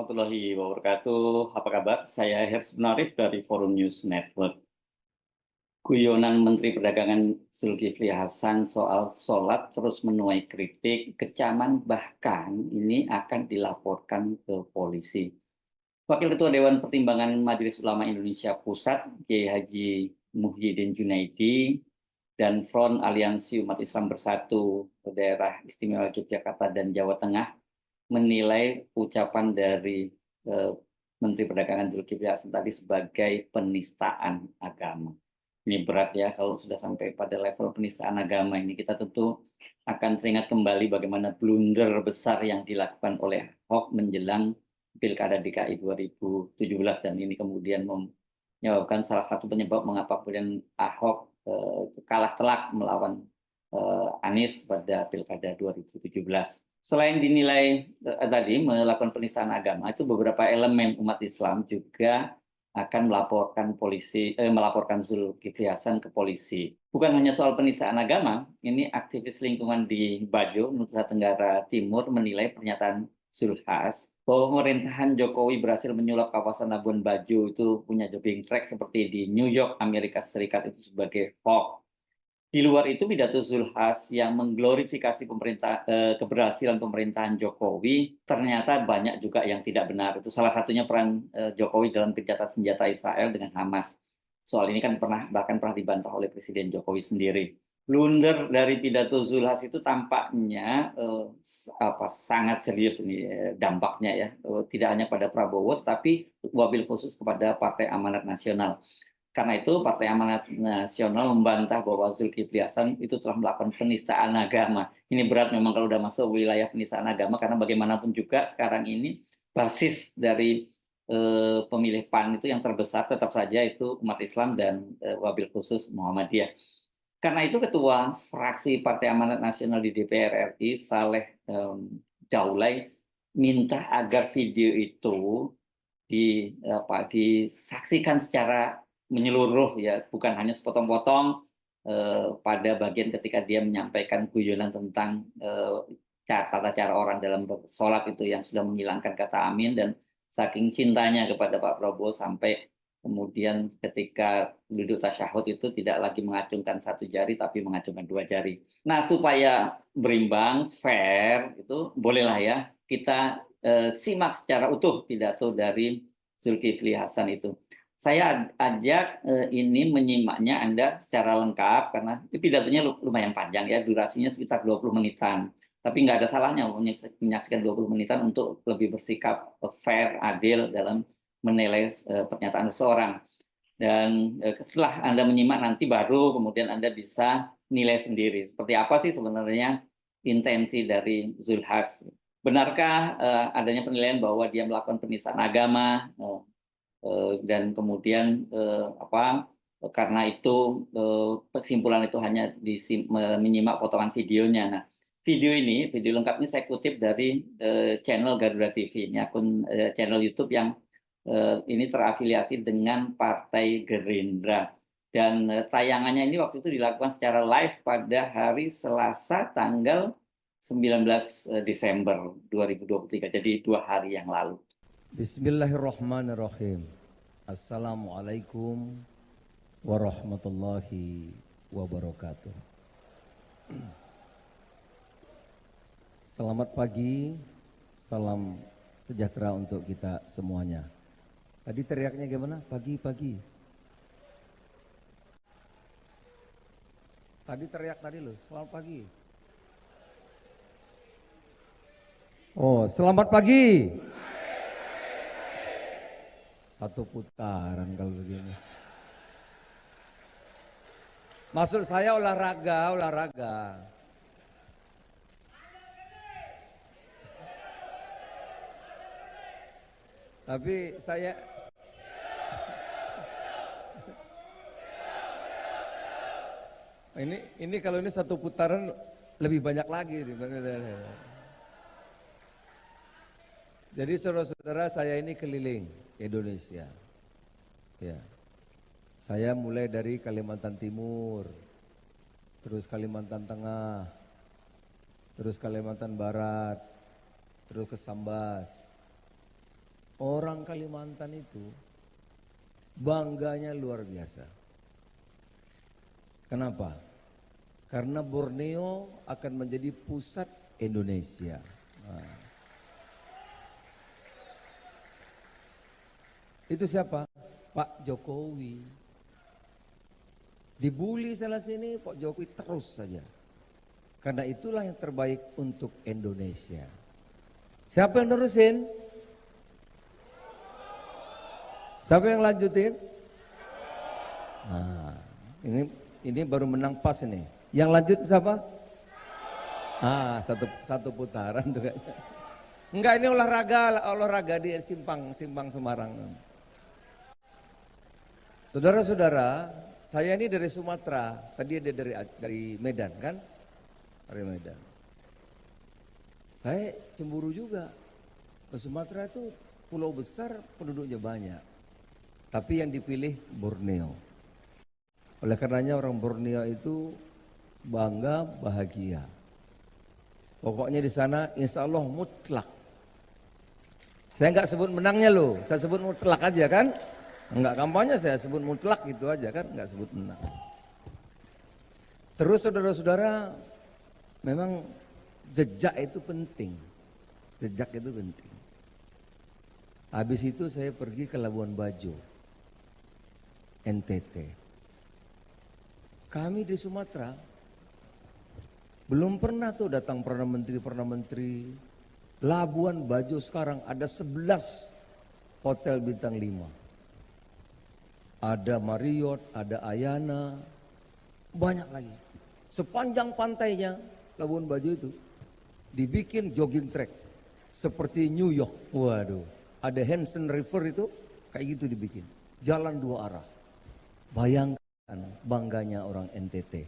warahmatullahi wabarakatuh. Apa kabar? Saya Hersud Narif dari Forum News Network. Guyonan Menteri Perdagangan Zulkifli Hasan soal sholat terus menuai kritik, kecaman bahkan ini akan dilaporkan ke polisi. Wakil Ketua Dewan Pertimbangan Majelis Ulama Indonesia Pusat, Kiai Haji Muhyiddin Junaidi, dan Front Aliansi Umat Islam Bersatu Daerah Istimewa Yogyakarta dan Jawa Tengah menilai ucapan dari eh, Menteri Perdagangan Zulkifli Hasan tadi sebagai penistaan agama. Ini berat ya kalau sudah sampai pada level penistaan agama ini. Kita tentu akan teringat kembali bagaimana blunder besar yang dilakukan oleh Ahok menjelang Pilkada DKI 2017 dan ini kemudian menyebabkan salah satu penyebab mengapa kemudian Ahok kalah telak melawan Anies pada Pilkada 2017. Selain dinilai tadi melakukan penistaan agama, itu beberapa elemen umat Islam juga akan melaporkan Zulkifli Hasan ke polisi. Bukan hanya soal penistaan agama, ini aktivis lingkungan di Bajo, Nusa Tenggara Timur menilai pernyataan Zulhas bahwa pemerintahan Jokowi berhasil menyulap kawasan Labuan Bajo itu punya jogging track seperti di New York, Amerika Serikat itu sebagai hoax. Di luar itu pidato Zulhas yang mengglorifikasi keberhasilan pemerintahan Jokowi ternyata banyak juga yang tidak benar. Itu salah satunya peran Jokowi dalam gencatan senjata Israel dengan Hamas. Soal ini kan bahkan pernah dibantah oleh Presiden Jokowi sendiri. Blunder dari pidato Zulhas itu tampaknya sangat serius ini dampaknya ya. Tidak hanya pada Prabowo, tapi wabil khusus kepada Partai Amanat Nasional. Karena itu Partai Amanat Nasional membantah bahwa Zulkifli Hasan itu telah melakukan penistaan agama. Ini berat memang kalau sudah masuk wilayah penistaan agama karena bagaimanapun juga sekarang ini basis dari pemilih PAN itu yang terbesar tetap saja itu umat Islam dan wabil khusus Muhammadiyah. Karena itu Ketua Fraksi Partai Amanat Nasional di DPR RI, Saleh Daulay, minta agar video itu disaksikan secara menyeluruh ya, bukan hanya sepotong-potong pada bagian ketika dia menyampaikan guyonan tentang tata cara orang dalam sholat itu yang sudah menghilangkan kata amin dan saking cintanya kepada Pak Prabowo sampai kemudian ketika duduk tasyahud itu tidak lagi mengacungkan satu jari tapi mengacungkan dua jari. Nah supaya berimbang, fair itu bolehlah ya kita simak secara utuh pidato dari Zulkifli Hasan itu. Saya ajak ini menyimaknya Anda secara lengkap karena pidatonya lumayan panjang ya, durasinya sekitar 20 menitan. Tapi nggak ada salahnya menyaksikan 20 menitan untuk lebih bersikap fair, adil dalam menilai pernyataan seseorang. Dan setelah Anda menyimak nanti baru kemudian Anda bisa nilai sendiri. Seperti apa sih sebenarnya intensi dari Zulhas? Benarkah adanya penilaian bahwa dia melakukan penistaan agama? Dan kemudian karena itu kesimpulan itu hanya menyimak potongan videonya. Nah, video lengkapnya saya kutip dari channel Garuda TV. Ini akun channel YouTube yang ini terafiliasi dengan Partai Gerindra. Dan tayangannya ini waktu itu dilakukan secara live pada hari Selasa tanggal 19 Desember 2023. Jadi 2 hari yang lalu. Bismillahirrahmanirrahim. Assalamualaikum warahmatullahi wabarakatuh. Selamat pagi, salam sejahtera untuk kita semuanya. Tadi teriaknya gimana? Pagi-pagi. Tadi teriak tadi loh, selamat pagi. Oh, selamat pagi. Satu putaran kalau begini. Maksud saya olahraga. Tapi saya ini kalau ini satu putaran lebih banyak lagi. Jadi saudara-saudara saya ini keliling Indonesia. Ya. Saya mulai dari Kalimantan Timur, terus Kalimantan Tengah, terus Kalimantan Barat, terus ke Sambas, orang Kalimantan itu bangganya luar biasa. Kenapa? Karena Borneo akan menjadi pusat Indonesia. Nah. Itu siapa? Pak Jokowi. Dibully salah sini, Pak Jokowi terus saja. Karena itulah yang terbaik untuk Indonesia. Siapa yang nerusin? Siapa yang lanjutin? Nah, ini baru menang pas ini. Yang lanjut siapa? Satu putaran tuh kayaknya. Enggak, ini olahraga di Simpang Semarang. Saudara-saudara, saya ini dari Sumatera. Tadi ada dari Medan kan? Dari Medan. Saya cemburu juga. Sumatera itu pulau besar, penduduknya banyak. Tapi yang dipilih Borneo. Oleh karenanya orang Borneo itu bangga, bahagia. Pokoknya di sana insya Allah mutlak. Saya nggak sebut menangnya loh, saya sebut mutlak aja kan. Enggak kampanye, saya sebut mutlak gitu aja kan, enggak sebut menang. Terus saudara-saudara, memang jejak itu penting. Jejak itu penting. Habis itu saya pergi ke Labuan Bajo, NTT. Kami di Sumatera belum pernah tuh datang Perdana Menteri. Labuan Bajo sekarang ada 11 hotel bintang 5. Ada Marriott, ada Ayana, banyak lagi. Sepanjang pantainya Labuan Bajo itu dibikin jogging track seperti New York. Waduh, ada Hudson River itu kayak gitu dibikin. Jalan 2 arah. Bayangkan bangganya orang NTT.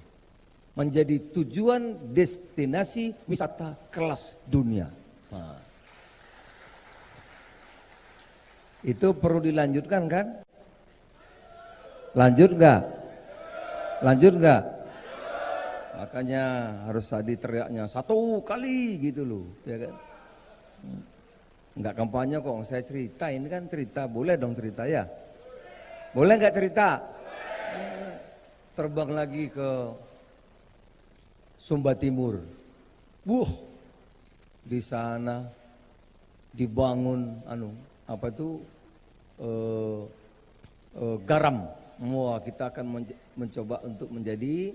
Menjadi tujuan destinasi wisata kelas dunia. Nah. Itu perlu dilanjutkan kan? Lanjut nggak? Makanya harus tadi teriaknya 1 kali gitu loh, ya kan? Nggak kampanye kok, saya cerita, ini kan cerita, boleh dong cerita ya? Boleh nggak cerita? Terbang lagi ke Sumba Timur, di sana dibangun garam. Wah, kita akan mencoba untuk menjadi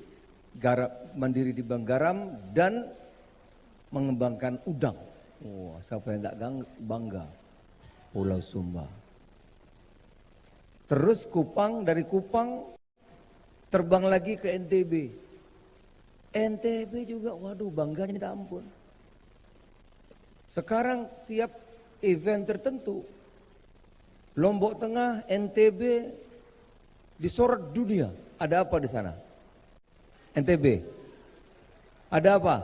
mandiri di bidang garam dan mengembangkan udang. Wah, siapa yang nggak bangga? Pulau Sumba. Terus dari Kupang terbang lagi ke NTB. NTB juga, waduh, bangganya tidak ampun. Sekarang tiap event tertentu, Lombok Tengah, NTB disorot dunia. Ada apa di sana? NTB. Ada apa?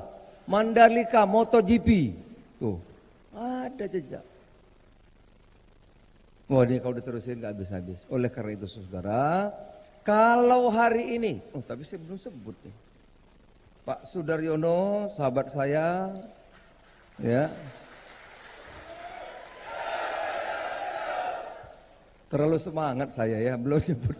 Mandalika MotoGP. Tuh, ada jejak. Wah, ini kalau diterusin gak habis-habis. Oleh karena itu saudara, kalau hari ini, tapi saya belum sebut nih. Pak Sudaryono, sahabat saya, ya. Terlalu semangat saya ya, belum nyebut.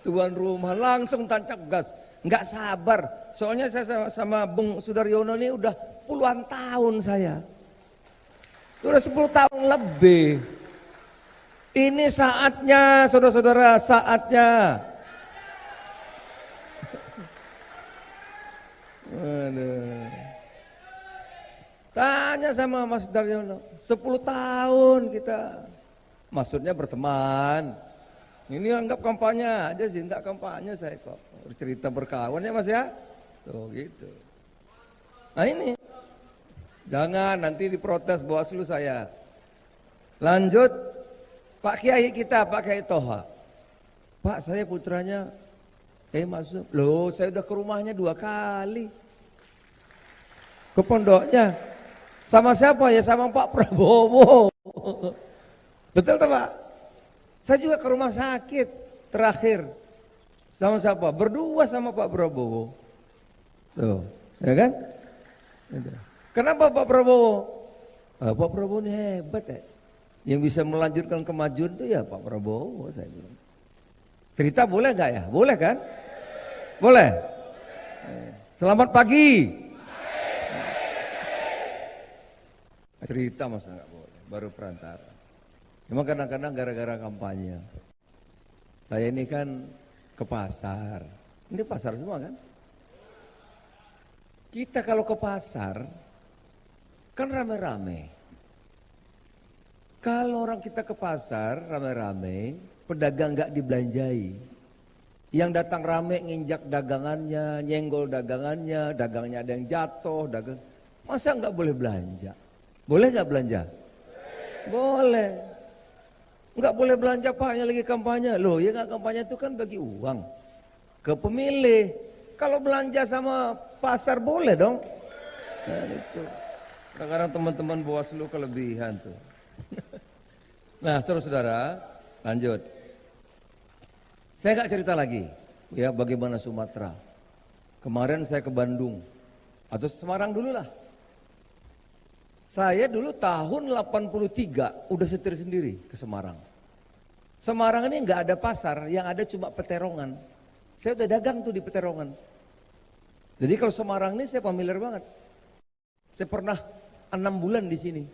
Tuan rumah langsung tancap gas, nggak sabar. Soalnya saya sama Bung Sudaryono ini udah puluhan tahun saya. Udah 10 tahun lebih. Ini saatnya, saudara-saudara, saatnya. Aduh. Tanya sama Mas Sudaryono, 10 tahun kita. Maksudnya berteman. Ini anggap kampanye aja sih, enggak kampanye saya kok. Cerita berkawan ya Mas ya. Tuh gitu. Nah ini. Jangan nanti diprotes Bawaslu saya. Lanjut Pak Kiai kita, Pak Kiai Toha. Pak, saya putranya masuk. Loh, saya udah ke rumahnya 2 kali. Ke pondoknya. Sama siapa ya? Sama Pak Prabowo. Betul tak Pak? Saya juga ke rumah sakit terakhir. Sama siapa? Berdua sama Pak Prabowo. Tuh, ya kan? Kenapa Pak Prabowo? Pak Prabowo ini hebat ya. Yang bisa melanjutkan kemajuan itu ya Pak Prabowo, saya bilang. Cerita boleh nggak ya? Boleh kan? Boleh. Selamat pagi. Cerita masa nggak boleh, baru perantara. Memang kadang-kadang gara-gara kampanye. Saya ini kan ke pasar. Ini pasar semua kan? Kita kalau ke pasar kan rame-rame. Kalau orang kita ke pasar rame-rame, pedagang nggak dibelanjai. Yang datang rame nginjak dagangannya, nyenggol dagangannya, dagangnya ada yang jatuh, masa nggak boleh belanja? Boleh nggak belanja? Boleh. Nggak boleh belanja Pak, hanya lagi kampanye. Loh ya nggak, kampanye itu kan bagi uang ke pemilih. Kalau belanja sama pasar boleh dong. Nah, itu. Kadang-kadang teman-teman Bawaslu kelebihan tuh. Nah, saudara-saudara, lanjut. Saya nggak cerita lagi, ya bagaimana Sumatera. Kemarin saya ke Bandung, atau Semarang dulu lah. Saya dulu tahun 83 udah setir sendiri ke Semarang. Semarang ini nggak ada pasar, yang ada cuma peterongan. Saya udah dagang tuh di peterongan. Jadi kalau Semarang ini saya familiar banget. Saya pernah 6 bulan di sini.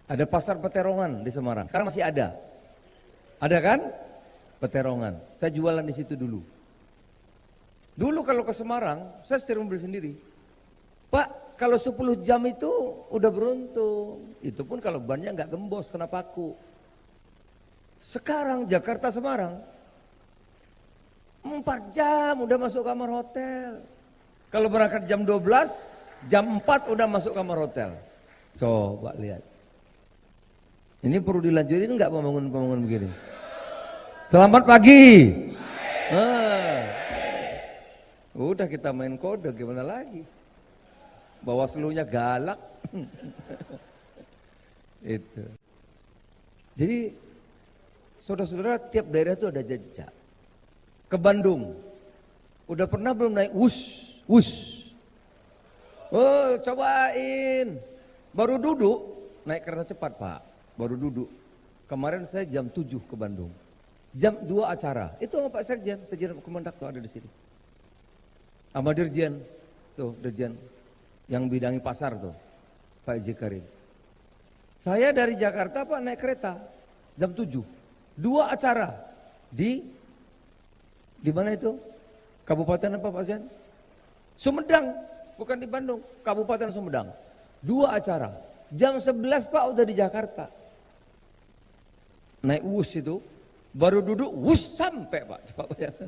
Ada pasar peterongan di Semarang. Sekarang masih ada. Ada kan? Peterongan. Saya jualan di situ dulu. Dulu kalau ke Semarang, saya setir mobil sendiri. Pak, kalau 10 jam itu udah beruntung. Itu pun kalau bannya nggak gembos, kena paku. Sekarang Jakarta Semarang 4 jam udah masuk kamar hotel. Kalau berangkat jam 12, jam 4 udah masuk kamar hotel. Coba lihat. Ini perlu dilanjutin nggak pembangunan begini? Selamat pagi. Udah kita main kode, gimana lagi? Bawaslunya galak. Itu. Jadi saudara-saudara, tiap daerah itu ada jejak. Ke Bandung, udah pernah belum naik wus? Oh, cobain. Baru duduk, naik kereta cepat Pak. Baru duduk. Kemarin saya jam 7 ke Bandung. Jam 2 acara. Itu sama Pak Sekjen Kemendak tuh ada di sini. Sama Dirjen, tuh Dirjen yang bidangi pasar tuh, Pak J. Karim. Saya dari Jakarta Pak naik kereta jam 7. 2 acara di mana itu? Kabupaten apa Pak Sekjen? Sumedang, bukan di Bandung, Kabupaten Sumedang. 2 acara. Jam 11 Pak udah di Jakarta. Naik wus itu, baru duduk wus sampai Pak. Coba bayangkan.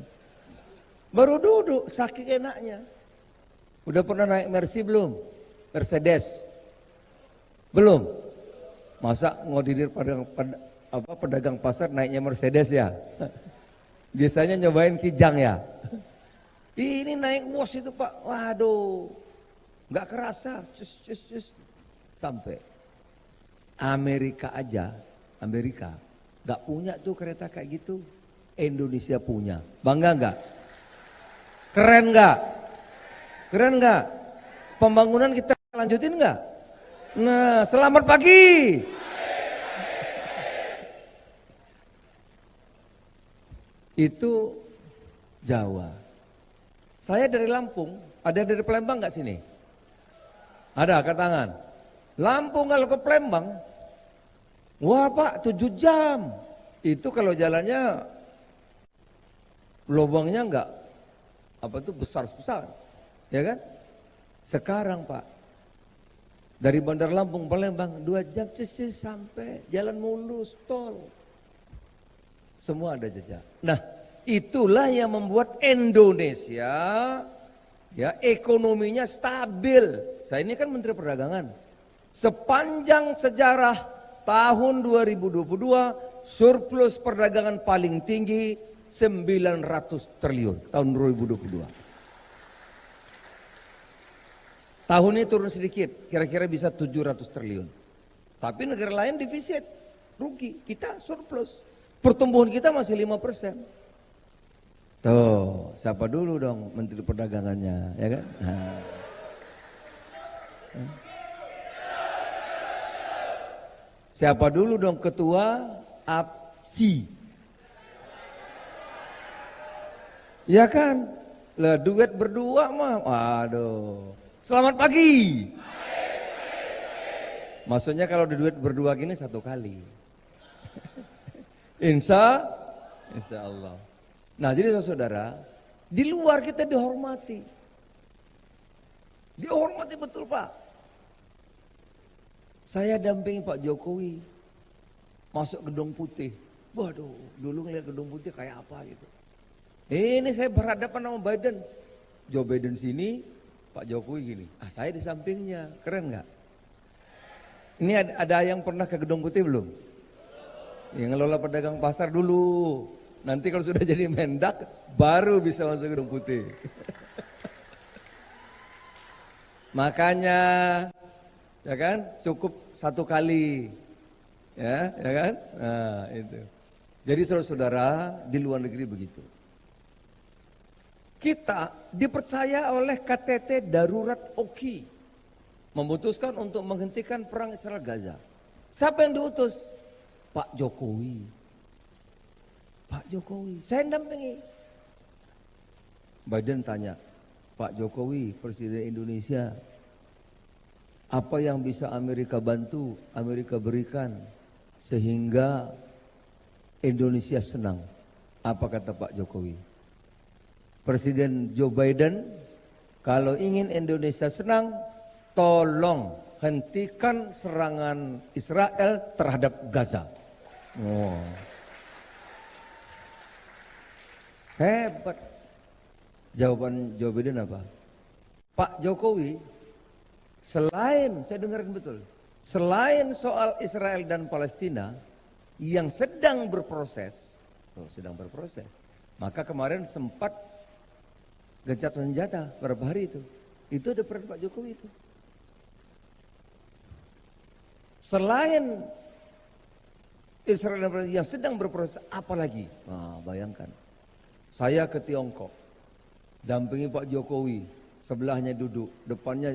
Baru duduk, saking enaknya. Udah pernah naik Mercy belum? Mercedes? Belum? Masa ngodidir pedagang pasar naiknya Mercedes ya? Biasanya nyobain Kijang ya? Ini naik wus itu Pak, waduh, nggak kerasa, cus. Sampai. Amerika aja, nggak punya tuh kereta kayak gitu. Indonesia punya, bangga nggak? Keren nggak? Keren nggak? Pembangunan kita lanjutin nggak? Nah, selamat pagi. Itu Jawa. Saya dari Lampung, ada dari Palembang nggak sini? Ada, angkat tangan. Lampung kalau ke Palembang, wah Pak 7 jam. Itu kalau jalannya lubangnya enggak besar-besar, ya kan? Sekarang Pak, dari Bandar Lampung Palembang 2 jam sampai jalan mulus, tol. Semua ada jejak. Nah, itulah yang membuat Indonesia ya ekonominya stabil. Saya ini kan Menteri Perdagangan. Sepanjang sejarah tahun 2022 surplus perdagangan paling tinggi 900 triliun tahun 2022. Tahun ini turun sedikit, kira-kira bisa 700 triliun. Tapi negara lain defisit, rugi, kita surplus. Pertumbuhan kita masih 5%. Tuh, siapa dulu dong Menteri Perdagangannya, ya kan? Siapa dulu dong ketua APSI? Ya kan? Lah duet berdua mah. Waduh. Selamat pagi. Maksudnya kalau duet berdua gini satu kali. Insya Allah. Nah jadi saudara, di luar kita dihormati. Dihormati betul Pak. Saya dampingi Pak Jokowi masuk Gedung Putih. Waduh, dulu ngeliat Gedung Putih kayak apa gitu. Ini saya berhadapan sama Biden. Joe Biden sini, Pak Jokowi gini. Saya di sampingnya, keren nggak? Ini ada yang pernah ke Gedung Putih belum? Yang ngelola pedagang pasar dulu. Nanti kalau sudah jadi Mendak, baru bisa masuk Gedung Putih. Makanya, ya kan, cukup satu kali, ya kan? Nah itu. Jadi saudara-saudara di luar negeri begitu. Kita dipercaya oleh KTT Darurat Oki memutuskan untuk menghentikan perang Israel Gaza. Siapa yang diutus? Pak Jokowi. Pak Jokowi, saya dampingi. Biden tanya, Pak Jokowi, Presiden Indonesia, apa yang bisa Amerika bantu, Amerika berikan sehingga Indonesia senang? Apa kata Pak Jokowi? Presiden Joe Biden, kalau ingin Indonesia senang, tolong hentikan serangan Israel terhadap Gaza. Oh. Hebat. Jawaban Joe Biden apa? Pak Jokowi, selain, saya dengarkan betul, selain soal Israel dan Palestina yang sedang berproses, maka kemarin sempat gencatan senjata berapa hari itu ada peran Pak Jokowi itu. Selain Israel dan Palestina yang sedang berproses, apalagi? Nah, bayangkan, saya ke Tiongkok, dampingi Pak Jokowi, sebelahnya duduk, depannya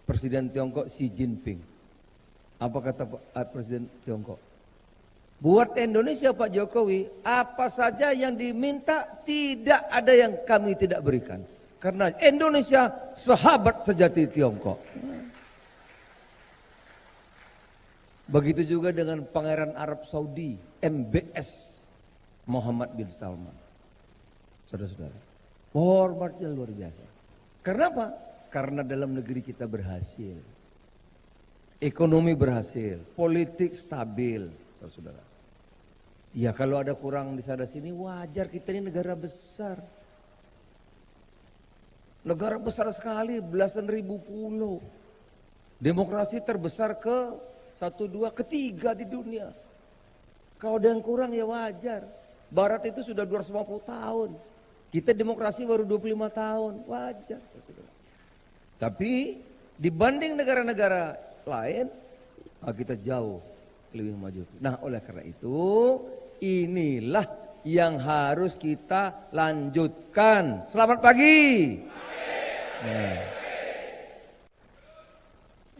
Presiden Tiongkok Xi Jinping. Apa kata Presiden Tiongkok? Buat Indonesia Pak Jokowi, apa saja yang diminta tidak ada yang kami tidak berikan. Karena Indonesia sahabat sejati Tiongkok. Begitu juga dengan Pangeran Arab Saudi, MBS Muhammad bin Salman. Saudara-saudara, hormatnya luar biasa. Kenapa? Karena dalam negeri kita berhasil. Ekonomi berhasil, politik stabil, saudara-saudara. Ya kalau ada kurang di sana sini wajar, kita ini negara besar. Negara besar sekali, belasan ribu pulau. Demokrasi terbesar ke 1, 2, ketiga di dunia. Kalau ada yang kurang ya wajar. Barat itu sudah 250 tahun. Kita demokrasi baru 25 tahun, wajar. Tapi dibanding negara-negara lain, kita jauh lebih maju. Nah oleh karena itu, inilah yang harus kita lanjutkan. Selamat pagi. Nah.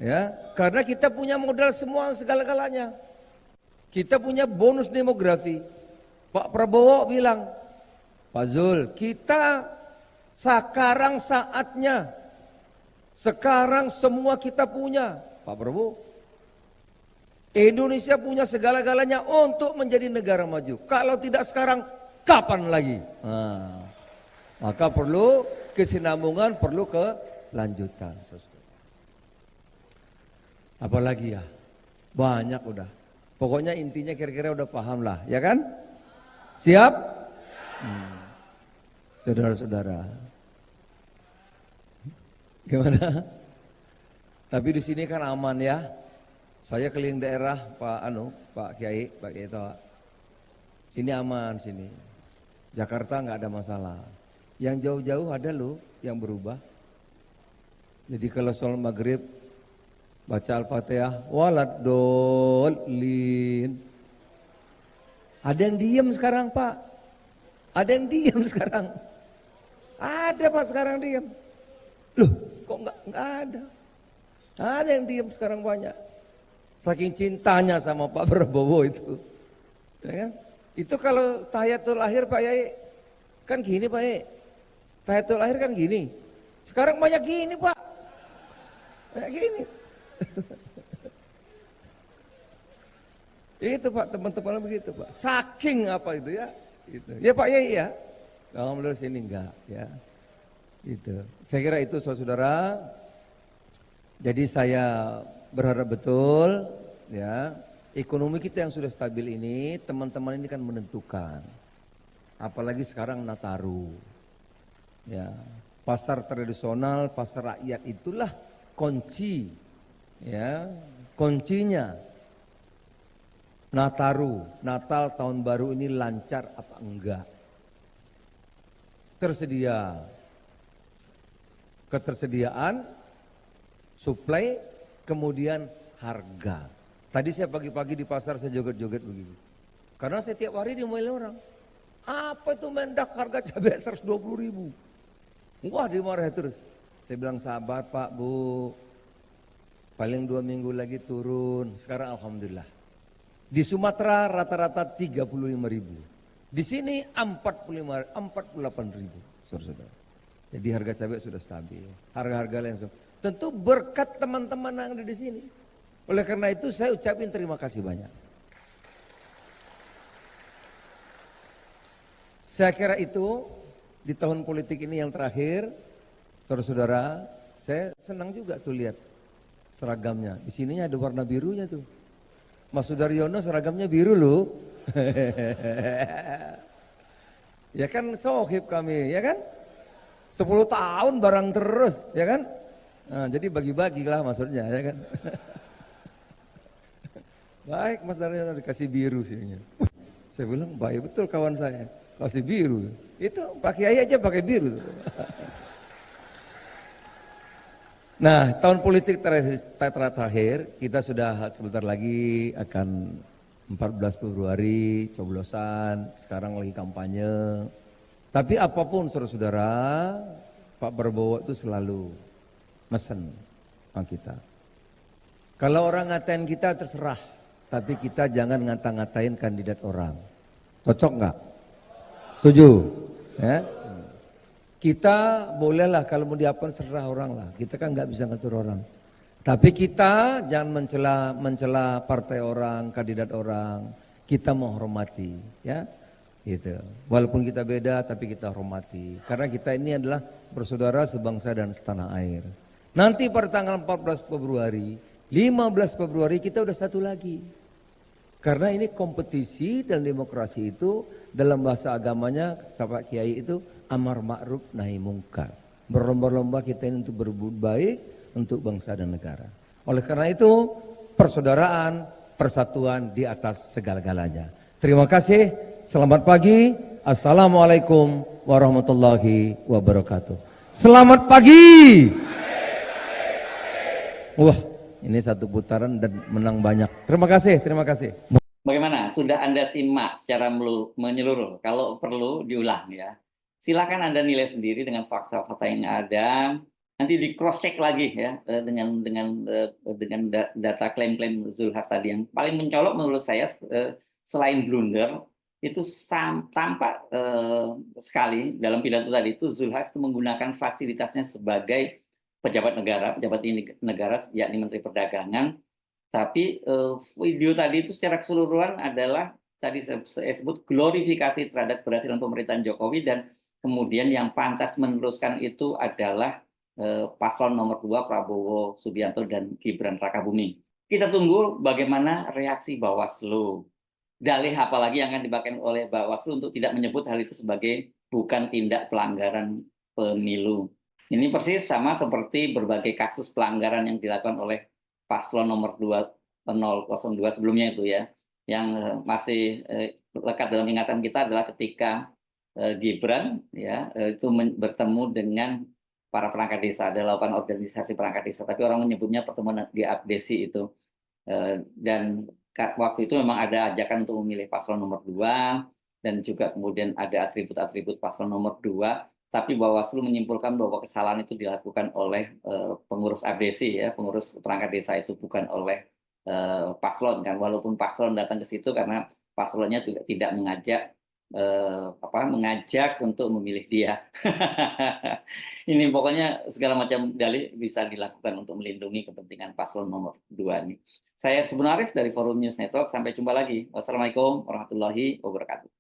Ya, karena kita punya modal semua segala-galanya. Kita punya bonus demografi. Pak Prabowo bilang, Pak Zul, kita sekarang saatnya. Sekarang semua kita punya. Pak Prabowo, Indonesia punya segala-galanya untuk menjadi negara maju. Kalau tidak sekarang, kapan lagi? Nah, maka perlu kesinambungan, perlu kelanjutan. Apalagi ya, banyak udah. Pokoknya intinya kira-kira udah paham lah, ya kan? Siap? Saudara-saudara, gimana? Tapi di sini kan aman ya. Saya keliling daerah Pak Kiai Toha. Sini aman sini. Jakarta nggak ada masalah. Yang jauh-jauh ada loh yang berubah. Jadi kalau sholat maghrib baca Al-Fatihah, waladolin. Ada yang diam sekarang Pak. Ada yang diam sekarang. Ada Pak sekarang diam. Loh, kok nggak ada? Ada yang diam sekarang banyak. Saking cintanya sama Pak Prabowo itu. Ya kan? Itu kalau tahiyatul akhir Pak Yai, kan gini Pak Yai. Tahiyatul akhir kan gini. Sekarang banyak gini Pak. Banyak gini. Itu Pak, teman-teman begitu Pak. Saking apa itu ya. Itu. Ya Pak Yai ya. Alhamdulillah sini enggak ya. Itu. Saya kira itu saudara. Jadi saya berharap betul ya, ekonomi kita yang sudah stabil ini, teman-teman ini kan menentukan. Apalagi sekarang Nataru. Ya, pasar tradisional, pasar rakyat itulah kunci. Ya, kuncinya. Nataru, Natal tahun baru ini lancar apa enggak? Tersedia. Ketersediaan, supply, kemudian harga. Tadi saya pagi-pagi di pasar saya joget-joget begitu. Karena saya tiap hari dimulai orang. Apa itu mendak harga cabai 120.000? Wah dimarah terus. Saya bilang sabar Pak Bu. Paling 2 minggu lagi turun. Sekarang alhamdulillah. Di Sumatera rata-rata 35.000. Di sini 48.000, saudara-saudara. Jadi harga cabai sudah stabil. Harga-harga langsung. Tentu berkat teman-teman yang ada di sini. Oleh karena itu saya ucapin terima kasih banyak. Saya kira itu di tahun politik ini yang terakhir, saudara-saudara, saya senang juga tuh lihat seragamnya. Di sininya ada warna birunya tuh. Mas Sudaryono seragamnya biru loh. Ya kan sohib kami, ya kan? 10 tahun barang terus, ya kan? Nah, jadi bagi-bagi lah maksudnya, ya kan? Baik Mas Daryono dikasih biru sininya. Saya bilang baik betul kawan saya, kasih biru. Itu Pak Kiai aja pakai biru. Nah, tahun politik terakhir kita sudah sebentar lagi akan 14 Februari coblosan, sekarang lagi kampanye. Tapi apapun saudara-saudara, Pak Prabowo itu selalu mesen sama kita. Kalau orang ngatain kita terserah, tapi kita jangan ngata-ngatain kandidat orang. Cocok nggak? Setuju? Ya? Kita bolehlah kalau mau diapain serah orang lah. Kita kan nggak bisa ngatur orang. Tapi kita jangan mencela partai orang, kandidat orang. Kita menghormati, ya. Gitu. Walaupun kita beda tapi kita hormati. Karena kita ini adalah bersaudara sebangsa dan setanah air. Nanti pada tanggal 14 Februari, 15 Februari kita udah satu lagi. Karena ini kompetisi dan demokrasi itu dalam bahasa agamanya Pak Kiai itu amar ma'ruf nahi mungkar. Berlomba-lomba kita ini untuk berbuat baik untuk bangsa dan negara. Oleh karena itu persaudaraan, persatuan di atas segala-galanya. Terima kasih, selamat pagi. Assalamualaikum warahmatullahi wabarakatuh. Selamat pagi. Wah, ini satu putaran dan menang banyak. Terima kasih, terima kasih. Bagaimana? Sudah Anda simak secara menyeluruh? Kalau perlu diulang ya. Silakan Anda nilai sendiri dengan fakta-fakta yang ada. Nanti di cross check lagi ya dengan data klaim-klaim Zulhas tadi yang paling mencolok menurut saya selain blunder itu tampak sekali dalam pidato tadi itu Zulhas itu menggunakan fasilitasnya sebagai pejabat negara yakni Menteri Perdagangan. Tapi video tadi itu secara keseluruhan adalah tadi saya sebut glorifikasi terhadap keberhasilan pemerintahan Jokowi dan kemudian yang pantas meneruskan itu adalah paslon nomor 2 Prabowo Subianto dan Gibran Rakabuming. Kita tunggu bagaimana reaksi Bawaslu. Dalih apalagi yang akan dipakai oleh Bawaslu untuk tidak menyebut hal itu sebagai bukan tindak pelanggaran pemilu. Ini persis sama seperti berbagai kasus pelanggaran yang dilakukan oleh paslon nomor 002 sebelumnya itu ya. Yang masih lekat dalam ingatan kita adalah ketika Gibran ya itu bertemu dengan para perangkat desa, ada 8 organisasi perangkat desa, tapi orang menyebutnya pertemuan di abdesi itu. Dan waktu itu memang ada ajakan untuk memilih paslon nomor 2 dan juga kemudian ada atribut-atribut paslon nomor 2, tapi Bawaslu menyimpulkan bahwa kesalahan itu dilakukan oleh pengurus abdesi ya, pengurus perangkat desa itu bukan oleh paslon kan, walaupun paslon datang ke situ karena paslonnya juga tidak mengajak untuk memilih dia. Ini pokoknya segala macam dalih bisa dilakukan untuk melindungi kepentingan paslon nomor 2 ini. Saya Hersud Arif dari Forum News Network. Sampai jumpa lagi. Wassalamualaikum warahmatullahi wabarakatuh.